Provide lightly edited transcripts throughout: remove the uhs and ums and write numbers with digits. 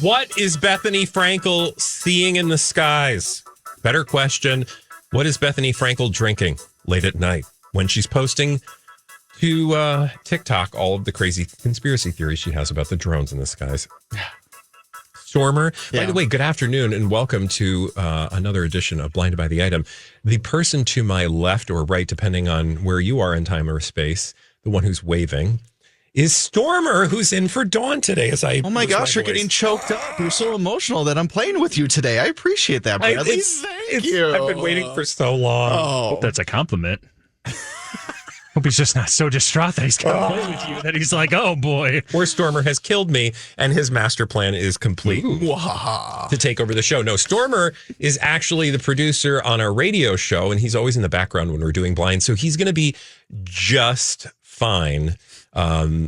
What is Bethany Frankel seeing in the skies? Better question, what is Bethany Frankel drinking late at night when she's posting to TikTok all of the crazy conspiracy theories she has about the drones in the skies? Stormer, by the way, good afternoon and welcome to another edition of Blinded by the Item. The person to my left or right, depending on where you are in time or space, the one who's waving, is Stormer, who's in for Dawn today. Oh my gosh, you're getting choked up. You're so emotional that I'm playing with you today. I appreciate that, Bradley. Thank you. I've been waiting for so long. Oh, hope that's a compliment. Hope he's just not so distraught that he's going to play with you, that he's like, oh boy. Or Stormer has killed me and his master plan is complete to take over the show. No, Stormer is actually the producer on our radio show and he's always in the background when we're doing Blind. So he's going to be just fine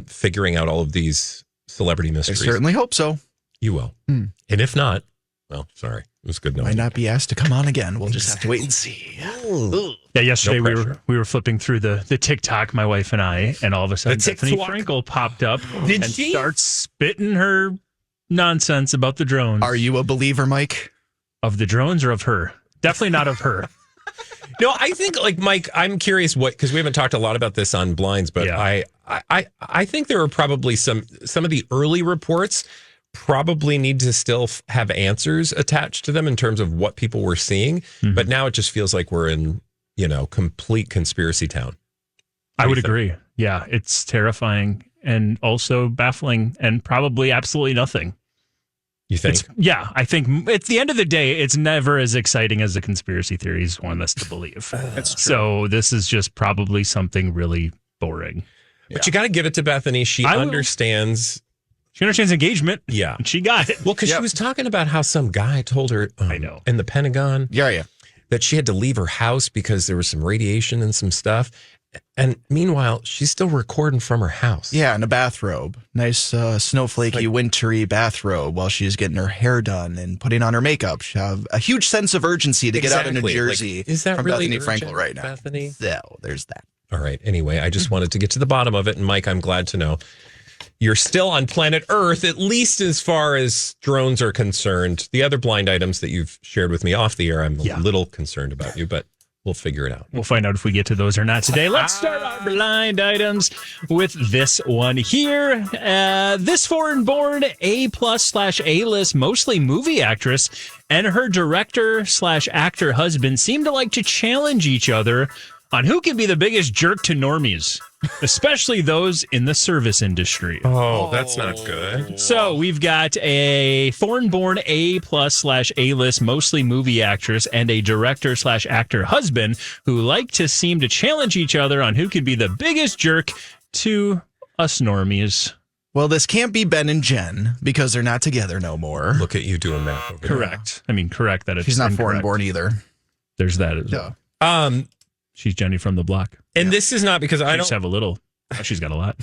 figuring out all of these celebrity mysteries. I certainly hope so. You will. And if not, well, sorry. It was good knowing. Might not be asked to come on again. We'll just have to wait and see. Yeah, yesterday we were flipping through the TikTok, my wife and I, and all of a sudden Bethany Frankel popped up and starts spitting her nonsense about the drones. Are you a believer, Mike? Of the drones or of her? Definitely not of her. No, I think, like, Mike, I'm curious because we haven't talked a lot about this on Blinds, but yeah. I think there are probably some of the early reports probably need to still have answers attached to them in terms of what people were seeing. Mm-hmm. But now it just feels like we're in, complete conspiracy town. I would agree. Yeah, it's terrifying and also baffling and probably absolutely nothing. You think? I think at the end of the day, it's never as exciting as the conspiracy theories want us to believe. That's true. So this is just probably something really boring. But you got to give it to Bethany. She understands. She understands engagement. Yeah. And she got it. Well, because she was talking about how some guy told her I know. in the Pentagon yeah, that she had to leave her house because there was some radiation and some stuff. And meanwhile, she's still recording from her house. Yeah, in a bathrobe. Nice snowflakey, wintry bathrobe while she's getting her hair done and putting on her makeup. She have a huge sense of urgency to get out of New Jersey. Like, is that from really Bethany urgent, Frankel right now? Bethany? So, there's that. All right. Anyway, I just wanted to get to the bottom of it. And Mike, I'm glad to know you're still on planet Earth, at least as far as drones are concerned. The other blind items that you've shared with me off the air, I'm a little concerned about you, but we'll figure it out. We'll find out if we get to those or not today. Let's start our blind items with this one here. This foreign-born A+/A-list, mostly movie actress, and her director/actor husband seem to like to challenge each other on who can be the biggest jerk to normies, especially those in the service industry. Oh, that's not good. So we've got a foreign-born A+/A-list, mostly movie actress, and a director/actor husband who like to seem to challenge each other on who could be the biggest jerk to us normies. Well, this can't be Ben and Jen because they're not together no more. Look at you doing math over Correct. I mean, correct that it's She's not incorrect. foreign-born either. There's that as well. She's Jenny from the block. And this is not because I don't have a little. Oh, she's got a lot.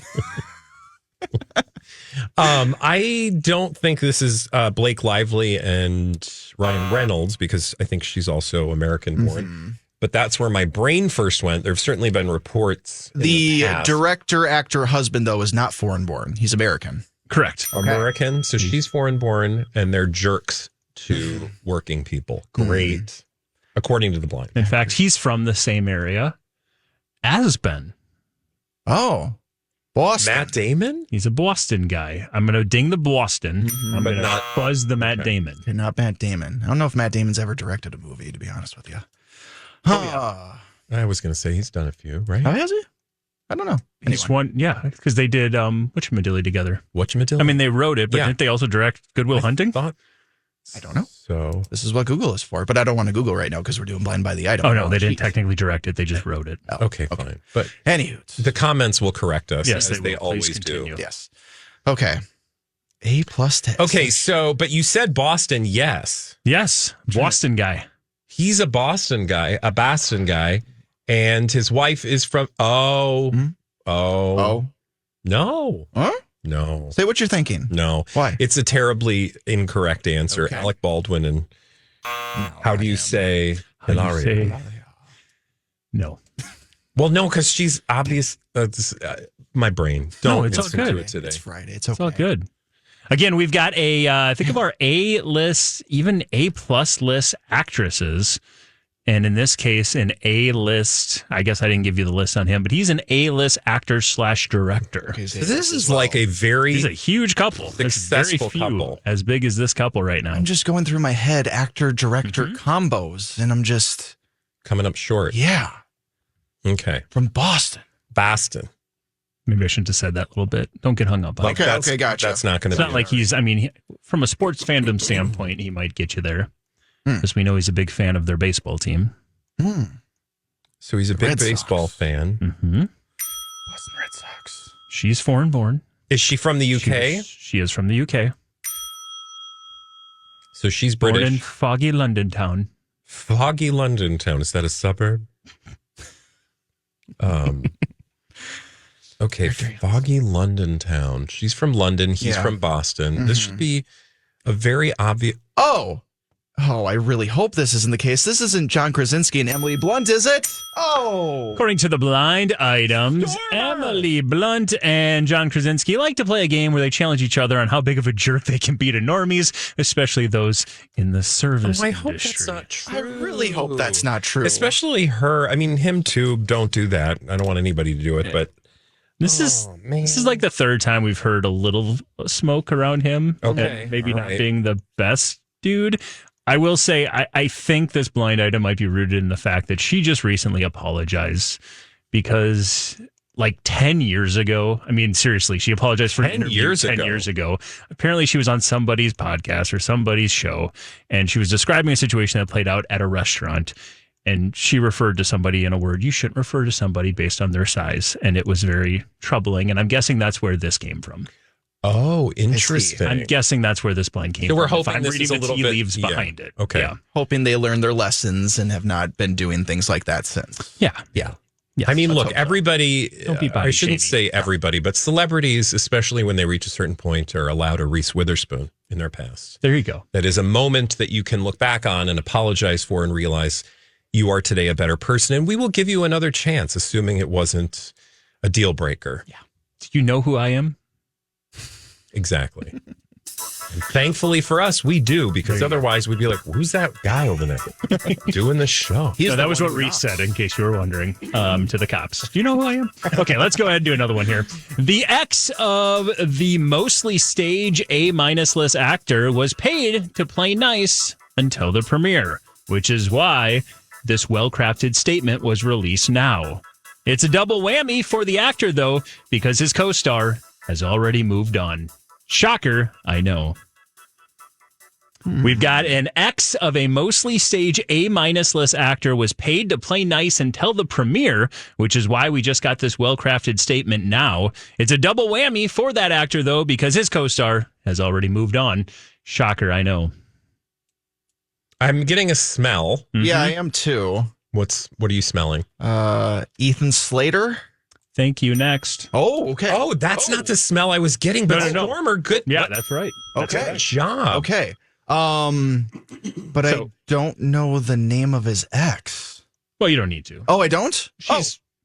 I don't think this is Blake Lively and Ryan Reynolds because I think she's also American born. Mm-hmm. But that's where my brain first went. There've certainly been reports. The director, actor, husband, though, is not foreign born. He's American. Correct. Okay. American. So she's foreign born and they're jerks to working people. Great. Mm. According to the blind. In fact, he's from the same area as Ben. Oh, Boston. Matt Damon? He's a Boston guy. I'm going to ding the Boston. I'm going to buzz the Matt Damon. Okay, not Matt Damon. I don't know if Matt Damon's ever directed a movie, to be honest with you. I was going to say he's done a few, right? Oh, has he? I don't know. He's one, because they did Whatchamadilly together. Whatchamadilly? I mean, they wrote it, but didn't they also direct Good Will Hunting? I don't know. So this is what Google is for, but I don't want to Google right now because we're doing Blind by the Item. Oh, no, they didn't technically direct it. They just wrote it. Oh, okay, fine. But anywho, the comments will correct us as they always do. Yes. Okay. A+ to Okay, so, but you said Boston, yes. Yes, Boston guy. He's a Boston guy, and his wife is from, no. Huh? No. Say what you're thinking. No. Why? It's a terribly incorrect answer. Okay. Alec Baldwin and how do you say Hilaria? No. Well, no, because she's obvious. My brain. Don't it's all good. It today. It's Friday. It's okay. It's all good. Again, we've got think of our A-list, even A-plus list actresses. And in this case, an A-list, I guess I didn't give you the list on him, but he's an A-list actor / director. Okay, so this is like he's a huge couple. Successful couple. As big as this couple right now. I'm just going through my head actor-director combos, and I'm just... coming up short. Yeah. Okay. From Boston. Maybe I shouldn't have said that a little bit. Don't get hung up on it. Okay, gotcha. That's not going to be... It's not like he's, from a sports fandom standpoint, he might get you there. Because we know he's a big fan of their baseball team. So he's a big baseball fan. Mm-hmm. Boston Red Sox. She's foreign born. Is she from the UK? She is from the UK. So she's British. Born in foggy London town. Foggy London town. Is that a suburb? Okay, foggy London town. She's from London. He's from Boston. This should be a very obvious... Oh, I really hope this isn't the case. This isn't John Krasinski and Emily Blunt, is it? Oh. According to the blind items, Emily Blunt and John Krasinski like to play a game where they challenge each other on how big of a jerk they can be to normies, especially those in the service industry. I hope that's not true. I really hope that's not true. Especially her. I mean, him too. Don't do that. I don't want anybody to do it, but... This is like the third time we've heard a little smoke around him. Okay. Maybe not being the best dude. I will say, I think this blind item might be rooted in the fact that she just recently apologized because like 10 years ago, seriously, she apologized for 10 years ago. Apparently she was on somebody's podcast or somebody's show, and she was describing a situation that played out at a restaurant. And she referred to somebody in a word you shouldn't refer to somebody based on their size. And it was very troubling. And I'm guessing that's where this came from. Oh, interesting. I'm guessing that's where this blind came from. So we're hoping I'm this reading is a little tea bit leaves behind it. Okay. Yeah. Hoping they learned their lessons and have not been doing things like that since. Yeah. Yes, look, everybody, Don't be I shouldn't say everybody, but celebrities, especially when they reach a certain point, are allowed a Reese Witherspoon in their past. There you go. That is a moment that you can look back on and apologize for and realize you are today a better person. And we will give you another chance, assuming it wasn't a deal breaker. Yeah. Do you know who I am? Exactly. And thankfully for us, we do, because otherwise we'd be like, who's that guy over there doing the show? No, that was what Reese said, in case you were wondering, to the cops. Do you know who I am? Okay, let's go ahead and do another one here. The ex of the mostly stage A- list actor was paid to play nice until the premiere, which is why this well-crafted statement was released now. It's a double whammy for the actor, though, because his co-star has already moved on. Shocker, I know. We've got an ex of a mostly stage A- list actor was paid to play nice until the premiere, which is why we just got this well-crafted statement now. It's a double whammy for that actor, though, because his co-star has already moved on. Shocker, I know. I'm getting a smell. Mm-hmm. Yeah, I am too. What are you smelling? Ethan Slater. Thank you. Next. Oh, okay. Oh, that's not the smell I was getting, but Stormer, good. Yeah, that's right. Okay. Good job. Okay. But I don't know the name of his ex. Well, you don't need to. Oh, I don't?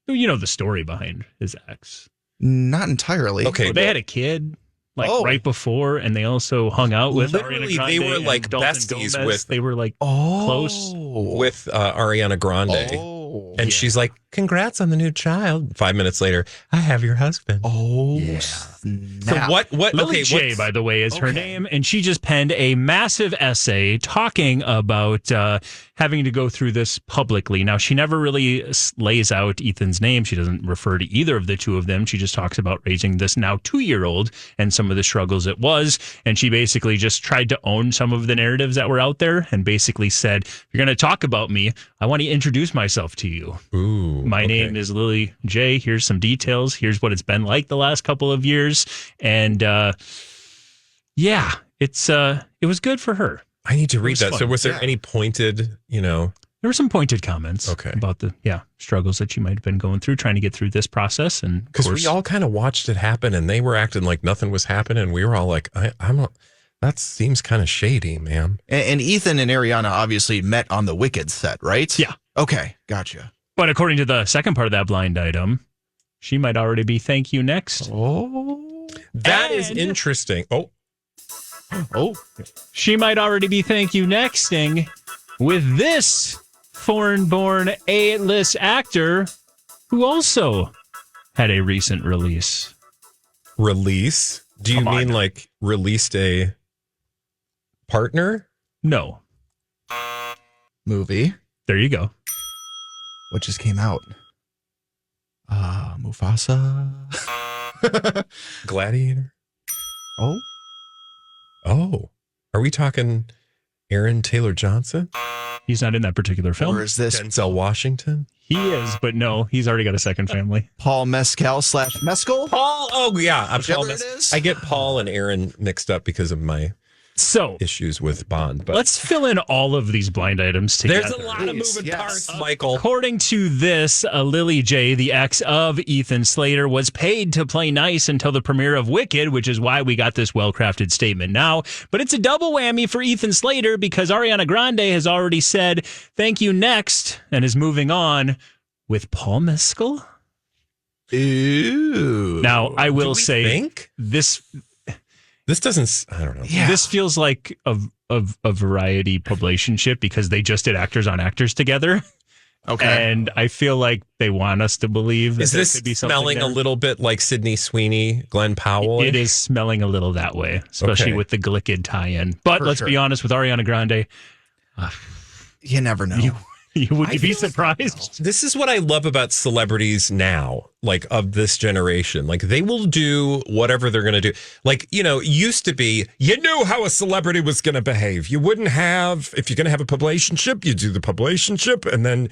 You know the story behind his ex. Not entirely. Okay. Well, they had a kid right before, and they also hung out with Ariana Grande. They were like besties with. They were like close with Ariana Grande. And she's like, congrats on the new child. 5 minutes later, I have your husband. Oh, yeah. So what? Lily J, by the way, is her name. And she just penned a massive essay talking about having to go through this publicly. Now, she never really lays out Ethan's name. She doesn't refer to either of the two of them. She just talks about raising this now 2-year-old and some of the struggles it was. And she basically just tried to own some of the narratives that were out there and basically said, if you're going to talk about me, I want to introduce myself to you. Ooh, My name is Lily J. Here's some details. Here's what it's been like the last couple of years. And it was good for her. I need to read that. Fun. So was there any pointed, There were some pointed comments about the struggles that she might have been going through, trying to get through this process. And because we all kind of watched it happen and they were acting like nothing was happening. We were all like, that seems kind of shady, ma'am. And Ethan and Ariana obviously met on the Wicked set, right? Yeah. Okay. Gotcha. But according to the second part of that blind item, she might already be thank you next. Oh, that is interesting. Oh, Oh, She might already be thank you nexting with this foreign-born A-list actor who also had a recent release. Release? Do you Come on. mean like released a partner? No. movie. There you go. What just came out? Mufasa. Gladiator? Oh, Oh. Are we talking Aaron Taylor Johnson? He's not in that particular film. or is this Denzel Washington? He is, but no, he's already got a second family. Paul Mescal / Mescal? Paul? Oh, yeah. I'm Whichever Paul it is. I get Paul and Aaron mixed up because of my So issues with Bond. But let's fill in all of these blind items together. there's a lot of Please, moving yes. parts, Michael. According to this, Lily J., the ex of Ethan Slater, was paid to play nice until the premiere of Wicked, which is why we got this well-crafted statement now. But it's a double whammy for Ethan Slater because Ariana Grande has already said thank you next and is moving on with Paul Mescal. Ooh. Now, I will we say think? this Doesn't, I don't know. Yeah. this feels like a variety publicationship because they just did Actors on Actors together. Okay. And I feel like they want us to believe that Is there this could be something smelling there. a little bit like Sydney Sweeney, Glenn Powell? It is smelling a little that way, especially Okay. with the Glickid tie-in. But For let's sure. be honest, with Ariana Grande, You never know. would you be feel like- surprised? This is what I love about celebrities now, like of this generation. Like they will do whatever they're going to do. Like, used to be, you knew how a celebrity was going to behave. You wouldn't have, if you're going to have a publicationship, you do the publicationship and then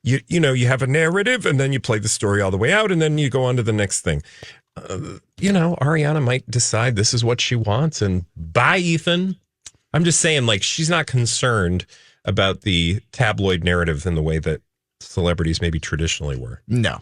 you have a narrative and then you play the story all the way out and then you go on to the next thing. Ariana might decide this is what she wants and bye, Ethan. I'm just saying, like, she's not concerned about the tabloid narrative in the way that celebrities maybe traditionally were. No.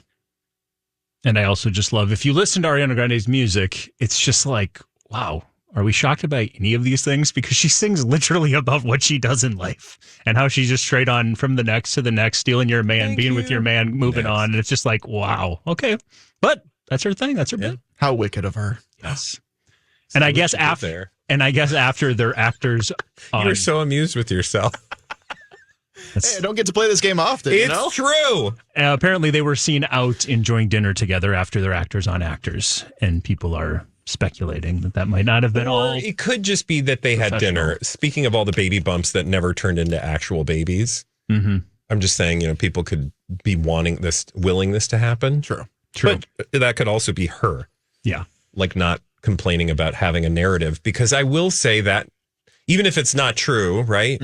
And I also just love, if you listen to Ariana Grande's music, it's just like, wow, are we shocked about any of these things? Because she sings literally above what she does in life and how she's just straight on from the next to the next, stealing your man, Thank being you. with your man, moving Next. on. And it's just like, wow, okay. But that's her thing. That's her bit. How wicked of her. Yes. And I guess after, they're actors on, You're so amused with yourself. Hey, I don't get to play this game often, you know? It's true. apparently they were seen out enjoying dinner together after they're actors on actors. And people are speculating that might not have been Or all. it could just be that they had professional. dinner. Speaking of all the baby bumps that never turned into actual babies, Mm-hmm. I'm just saying, people could be willing this to happen. True. True. But that could also be her, Yeah. like not complaining about having a narrative. Because I will say that even if it's not true, right,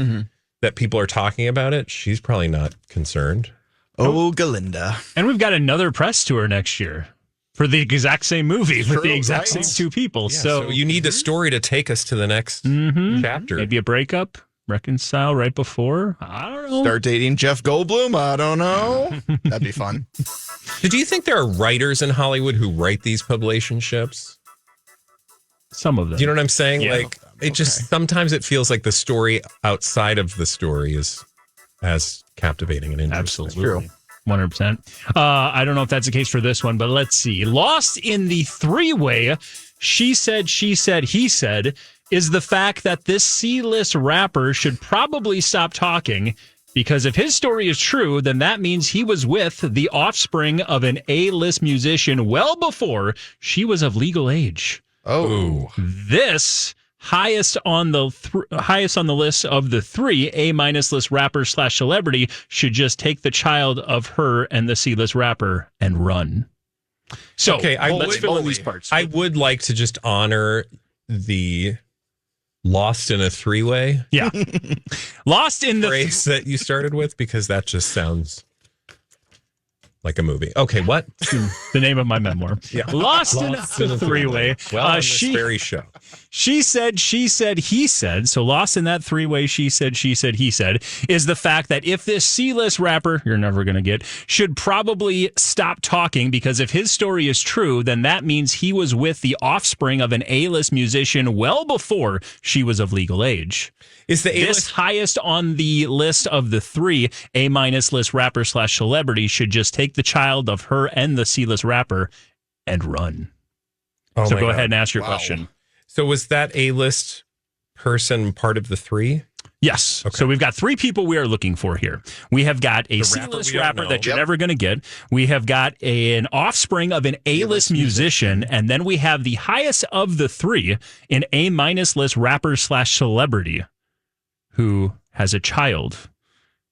that people are talking about it, she's probably not concerned. Oh, Galinda. And we've got another press tour next year for the exact same movie with True, the exact right? same two people. Yeah, so you need a story to take us to the next chapter. maybe a breakup, reconcile right before. I don't know. Start dating Jeff Goldblum? I don't know. That'd be fun. Do you think there are writers in Hollywood who write these publicationships? Some of them. Do you know what I'm saying? Yeah. Like, it just sometimes it feels like the story outside of the story is as captivating and interesting. Absolutely. 100%. I don't know if that's the case for this one, but let's see. Lost in the three-way, she said, he said, is the fact that this C-list rapper should probably stop talking because if his story is true, then that means he was with the offspring of an A-list musician well before she was of legal age. Oh. This highest on the list of the three A-minus list rapper / celebrity should just take the child of her and the C-list rapper and run. So Okay, let's fill in these parts. I would like to just honor the lost in a three-way Yeah, lost in the phrase that you started with because that just sounds like a movie. Okay, what? the name of my memoir. Yeah. Lost in the three-way. Well, on this very show. She said, he said. So lost in that three-way, she said, he said, is the fact that if this C-list rapper, you're never going to get, should probably stop talking because if his story is true, then that means he was with the offspring of an A-list musician well before she was of legal age. Is the This A-list highest on the list of the three A-minus list rapper / celebrity should just take the child of her and the C-list rapper and run. Oh So my go God. ahead and ask your Wow. question. So was that A-list person part of the three? Yes. Okay. So we've got 3 people we are looking for here. We have got a rapper C-list we don't rapper know. that you're never going to get. We have got an offspring of an A-list musician. And then we have the highest of the 3, an A-minus list rapper / celebrity who has a child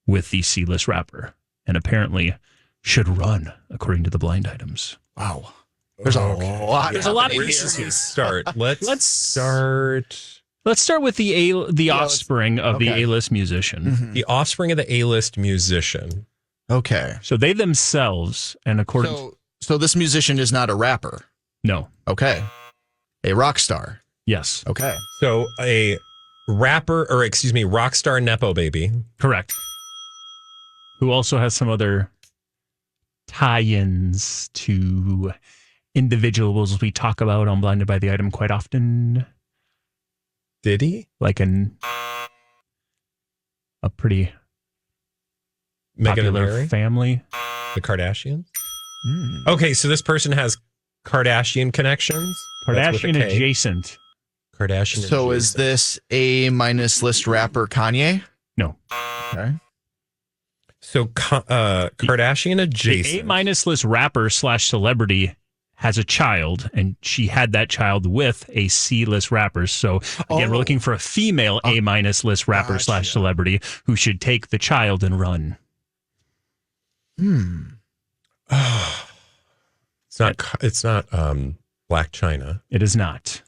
with the C-list rapper and apparently should run, according to the blind items. Wow. There's a lot. There's a lot of Where issues should we here. start? Let's start. Let's start with the offspring of the okay. A-list musician. The offspring of the A-list musician. Okay. So they themselves, and according So this musician is not a rapper. no, Okay. A rock star. yes, Okay. So a rock star Nepo baby. correct. Who also has some other tie-ins to individuals we talk about on Blinded by the Item quite often, Did he? like a pretty Meghan and popular Harry? family. The Kardashians? Okay, so this person has Kardashian connections? That's with a Kardashian K. adjacent. Kardashian So is adjacent. this A-minus list rapper Kanye? No. Okay. So Kardashian The adjacent. A-minus list rapper / celebrity has a child, and she had that child with a C-list rapper. So again, we're looking for a female A-minus list rapper / celebrity who should take the child and run. It's not Black China. It is not.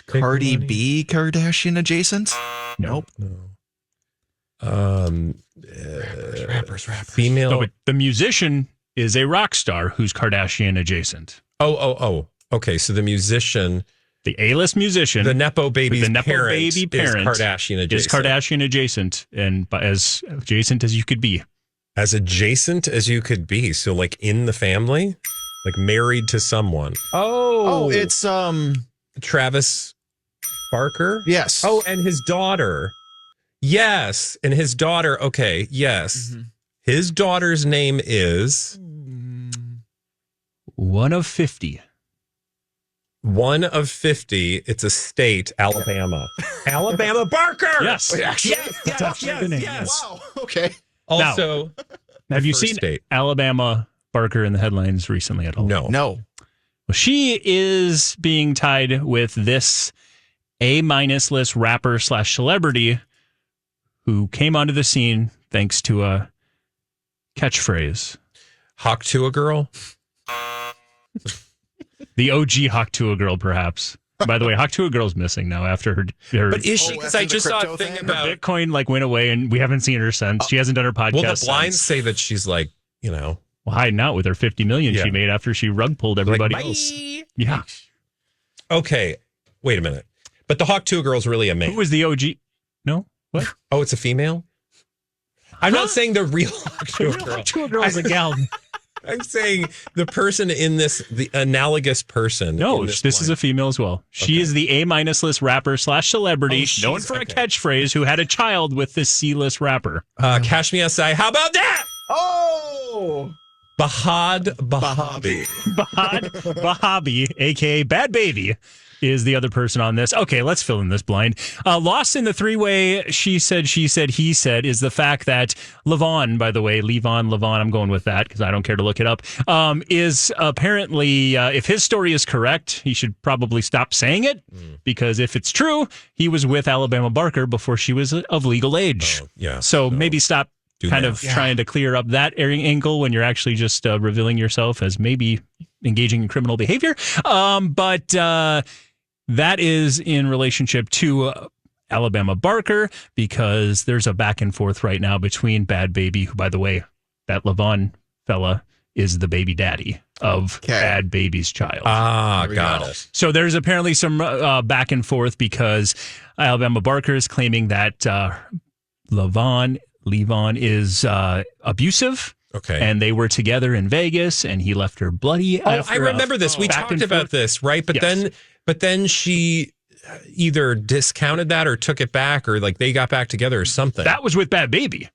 Cardi B Kardashian adjacent? Nope. No. Rappers. Female. No, but the musician is a rock star who's Kardashian adjacent. Oh. Okay, so the musician, The A-list musician, the Nepo baby's the Nepo parent, baby is parent Kardashian adjacent. is Kardashian adjacent, and as adjacent as you could be. As adjacent as you could be. So like in the family? Like married to someone. Oh, it's Travis Barker? yes. Oh, and his daughter. Yes. And his daughter. Okay. Yes. Mm-hmm. His daughter's name is One of 50. one of 50. It's a state, Alabama. Alabama Barker. Yes. Yes. Wow. Okay. Also, Have you first seen state. Alabama Barker in the headlines recently at all? No. No. Well, she is being tied with this A-minus list rapper / celebrity who came onto the scene thanks to a catchphrase. Hawk to a girl. The OG Hawk to a girl, perhaps. By the way, Hawk to a girl's missing now after her But is she? Because after I the just saw a crypto thing thing? about. Bitcoin went away and we haven't seen her since. She hasn't done her podcast. Well, the blinds since. say that she's like, Hiding out with her 50 million Yeah. she made after she rug pulled everybody like, else. bye. Yeah. Okay. Wait a minute. But the Hawk to a girl is really a man. Who was the OG? No? What? Oh, it's a female? I'm not saying the real Hawk to a girl. Hawk to a girl is a gal. I'm saying the person in this, the analogous person. No, in this this is a female as well. She Okay. is the A-minus list rapper / celebrity, Oh, she's- known for a okay. catchphrase, who had a child with this C-list rapper. Cash Me Outside. How about that? Oh. Bahad Bahabi. Bahabi, a.k.a. Bad Baby, is the other person on this. Okay, let's fill in this blind. Lost in the three-way she said, he said, is the fact that Levon, by the way, Levon, I'm going with that because I don't care to look it up, is apparently, if his story is correct, he should probably stop saying it because if it's true, he was with Alabama Barker before she was of legal age. Oh, yeah. So maybe stop trying to clear up that angle when you're actually just revealing yourself as maybe engaging in criminal behavior. But that is in relationship to Alabama Barker because there's a back and forth right now between Bad Baby, who, by the way, that Levon fella is the baby daddy of Bad Baby's child. Got it. So there's apparently some back and forth because Alabama Barker is claiming that Levon is abusive. Okay. And they were together in Vegas and he left her bloody. I remember this. We talked about this, right? But then she either discounted that or took it back or like they got back together or something. That was with Bad Baby.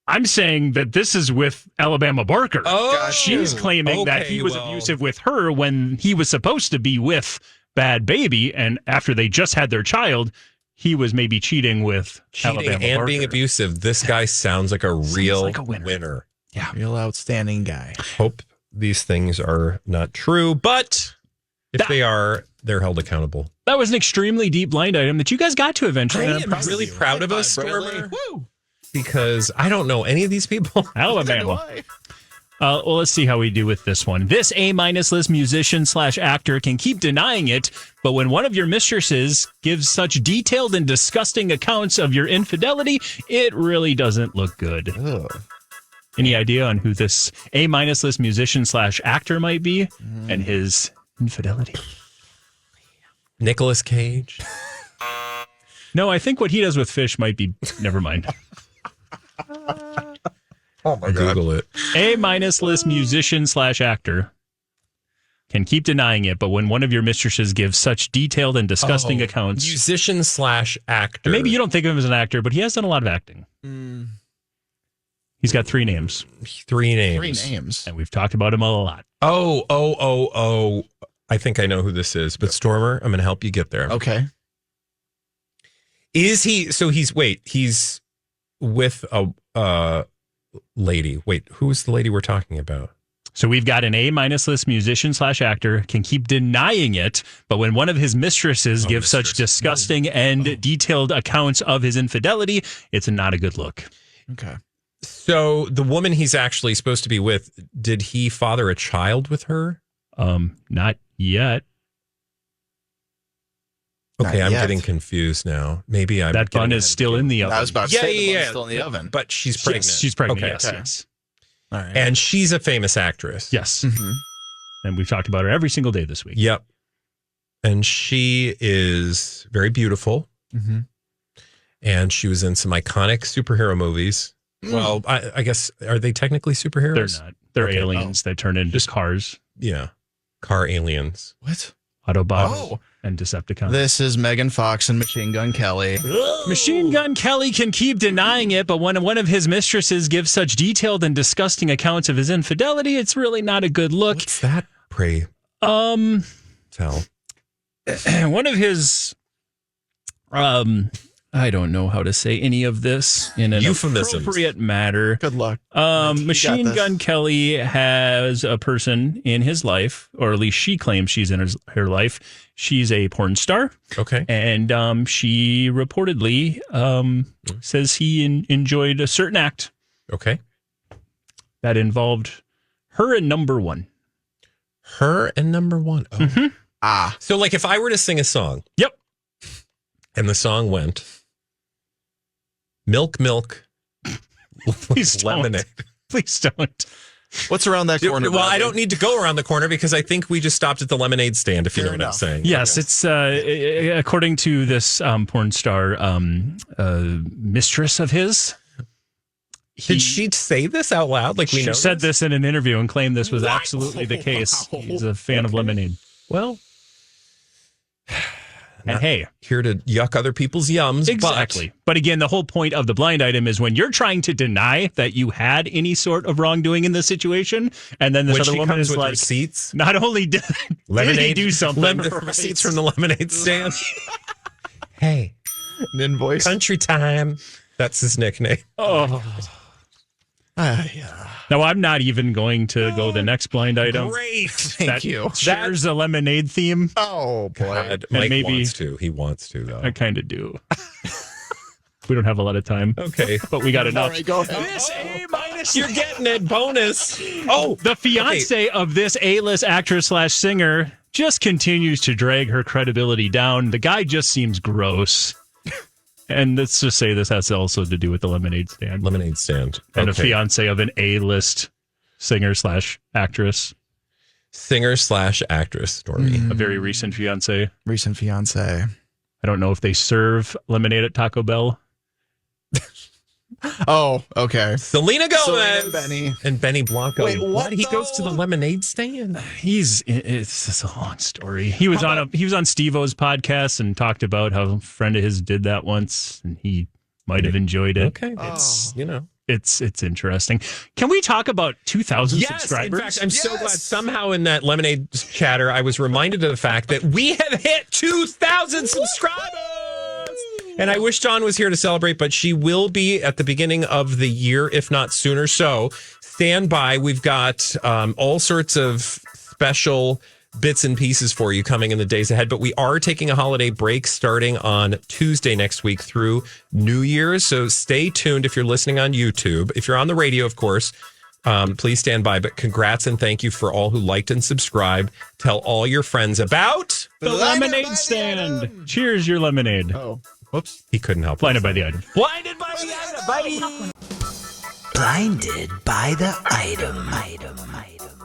I'm saying that this is with Alabama Barker. Oh, she's claiming that he was abusive with her when he was supposed to be with bad baby, and after they just had their child, he was maybe cheating with Alabama and Barker. being abusive. This guy sounds like a real winner. Yeah, real outstanding guy. Hope these things are not true, but if they are, they're held accountable. That was an extremely deep blind item that you guys got to eventually. I am really proud of us, Stormer, because I don't know any of these people. Alabama. Well, let's see how we do with this one. This A-minus list musician / actor can keep denying it, but when one of your mistresses gives such detailed and disgusting accounts of your infidelity, it really doesn't look good. Ugh. Any idea on who this A-minus list musician / actor might be and his infidelity? Nicolas Cage. No, I think what he does with fish might be. Never mind. Oh my God. Google it. A-minus list musician / actor can keep denying it, but when one of your mistresses gives such detailed and disgusting accounts. Musician / actor. Maybe you don't think of him as an actor, but he has done a lot of acting. He's got 3 names. 3 names. 3 names. And we've talked about him a lot. Oh. I think I know who this is, but Stormer, I'm going to help you get there. Okay. Is he, so he's with a lady. Wait, who's the lady we're talking about? So we've got an A-minus list musician / actor can keep denying it, but when one of his mistresses gives such disgusting and detailed accounts of his infidelity, it's not a good look. Okay. So the woman he's actually supposed to be with, did he father a child with her? Not yet. Okay, Not I'm yet. getting confused now. Maybe I'm that bun is still in the oven. I was about to say the bun's yeah. still in the oven. But she's pregnant. Yes, she's pregnant. Okay. Yes. All right. And she's a famous actress. Yes. Mhm. And we've talked about her every single day this week. Yep. And she is very beautiful. Mhm. And she was in some iconic superhero movies. Well, I guess, are they technically superheroes? They're not. They're Okay. aliens that turn into cars, Yeah. Car aliens. What? Autobots, and Decepticons. This is Megan Fox and Machine Gun Kelly. Machine Gun Kelly can keep denying it, but when one of his mistresses gives such detailed and disgusting accounts of his infidelity, it's really not a good look. What's that? Pray tell. One of his, I don't know how to say any of this in an Euphemisms. appropriate matter. Good luck. Machine this. Gun Kelly has a person in his life, or at least she claims she's in her life. She's a porn star. Okay. And she reportedly says he enjoyed a certain act Okay. that involved her and number one. Her and number one. Oh. Ah. So, like, if I were to sing a song. Yep. And the song went, milk, Please don't. lemonade. Please don't. What's around that corner? Well, I Bradley? don't need to go around the corner because I think we just stopped at the lemonade stand, if you know Fair what I'm enough. saying. Yes, it's according to this porn star mistress of his. Did she say this out loud? Like, we She know said this in an interview and claimed this was absolutely the case. He's a fan of lemonade. Well, And hey, here to yuck other people's yums. exactly. But again, the whole point of the blind item is when you're trying to deny that you had any sort of wrongdoing in this situation, and then this When other she woman comes is with like, receipts, not only did he do something, receipts from the lemonade stand. Hey, An invoice. country time. That's his nickname. oh. Yeah. Now, I'm not even going to go the next blind item. Great. Thank you. Shares a lemonade theme. Oh boy. God, And Mike maybe- wants to. He wants to, though. I kind of do. We don't have a lot of time. Okay. But we got enough. All right, go ahead. This A-minus. You're getting it. Bonus. Oh, The fiance of this A-list actress / singer just continues to drag her credibility down. The guy just seems gross. And let's just say this has also to do with the lemonade stand. lemonade stand. And a Okay. fiance of an A-list singer / actress. Singer / actress, Stormy. A very recent fiance. Recent fiance. I don't know if they serve lemonade at Taco Bell. Oh, okay. Selena Gomez. Selena and Benny. And Benny Blanco. Wait, what He goes to the though? lemonade stand. It's just a long story. He was on Steve-O's podcast and talked about how a friend of his did that once and he might have enjoyed it. Okay. It's, It's interesting. Can we talk about 2,000 Yes, subscribers? in fact, I'm so glad somehow in that Lemonade chatter, I was reminded of the fact that we have hit 2,000 subscribers. And I wish Dawn was here to celebrate, but she will be at the beginning of the year, if not sooner. So stand by. We've got all sorts of special bits and pieces for you coming in the days ahead. But we are taking a holiday break starting on Tuesday next week through New Year's. So stay tuned if you're listening on YouTube. If you're on the radio, of course, please stand by. But congrats and thank you for all who liked and subscribed. Tell all your friends about the lemonade stand. Cheers, your lemonade. Oh. Whoops. He couldn't help. Blinded by the item. Blinded by the item. Bye. Blinded by the item.